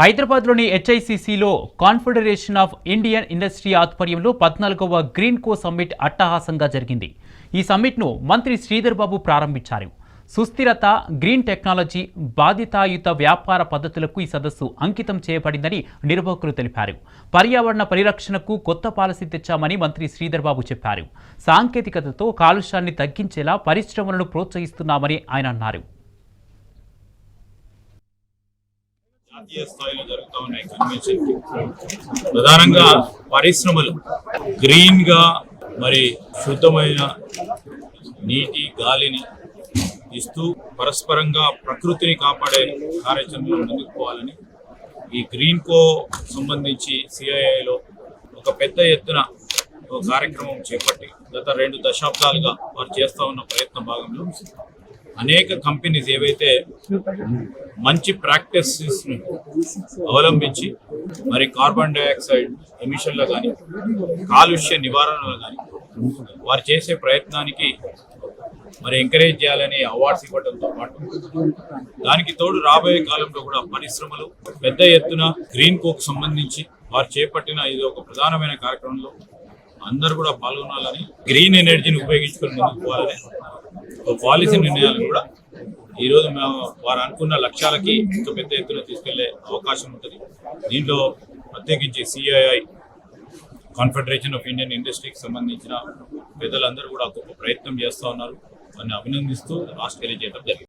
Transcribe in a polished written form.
హైదరాబాద్లోని హెచ్ఐసిసిలో confederation of Indian industry ఆధ్వర్యంలో 14వ green కో summit అట్టహాసంగా జరిగింది. ఈ సమ్మిట్ను మంత్రి శ్రీధర్ బాబు ప్రారంభించారు. సుస్థిరత, గ్రీన్ టెక్నాలజీ, బాధ్యతాయుత వ్యాపార పద్ధతులకు ఈ సదస్సు అంకితం చేయబడిందని నిర్వాహకులు తెలిపారు. పర్యావరణ పరిరక్షణకు కొత్త పాలసీ తెచ్చామని మంత్రి శ్రీధర్ బాబు చెప్పారు. సాంకేతికతతో కాలుష్యాన్ని తగ్గించేలా పరిశ్రమలను ప్రోత్సహిస్తున్నామని ఆయన అన్నారు. జాతీయ స్థాయిలో జరుగుతూ ఉన్నాయి కన్వెన్షన్ ప్రధానంగా పరిశ్రమలు గ్రీన్ గా మరి శుద్ధమైన నీటి గాలిని ఇస్తూ పరస్పరంగా ప్రకృతిని కాపాడే కార్యాచరణలో ముందుకు పోవాలని ఈ గ్రీన్ కో సంబంధించి సిఐఐలో ఒక పెద్ద ఎత్తున ఒక కార్యక్రమం చేపట్టి గత 2 దశాబ్దాలుగా వారు చేస్తూ ఉన్న ప్రయత్న భాగంలో అనేక కంపెనీస్ ఏవైతే మంచి ప్రాక్టీసెస్ను అవలంబించి మరి కార్బన్ డైఆక్సైడ్ ఎమిషన్లో కానీ కాలుష్య నివారణలో కానీ వారు చేసే ప్రయత్నానికి మరి ఎంకరేజ్ చేయాలని అవార్డ్స్ ఇవ్వడంతో పాటు దానికి తోడు రాబోయే కాలంలో కూడా పరిశ్రమలు పెద్ద ఎత్తున గ్రీన్ కోకు సంబంధించి వారు చేపట్టిన ఇది ఒక ప్రధానమైన కార్యక్రమంలో అందరూ కూడా పాల్గొనాలని, గ్రీన్ ఎనర్జీని ఉపయోగించుకొని ముందుకు పోవాలని ఒక పాలసీ నిర్ణయాలు కూడా ఈరోజు మేము వారు అనుకున్న లక్ష్యాలకి ఇంకా పెద్ద ఎత్తున తీసుకెళ్లే అవకాశం ఉంటుంది. దీంట్లో ప్రత్యేకించి సిఐఐ కాన్ఫెడరేషన్ ఆఫ్ ఇండియన్ ఇండస్ట్రీకి సంబంధించిన పెద్దలందరూ కూడా గొప్ప ప్రయత్నం చేస్తూ ఉన్నారు. వారిని అభినందిస్తూ రాష్ట్రీయ చేయడం జరిగింది.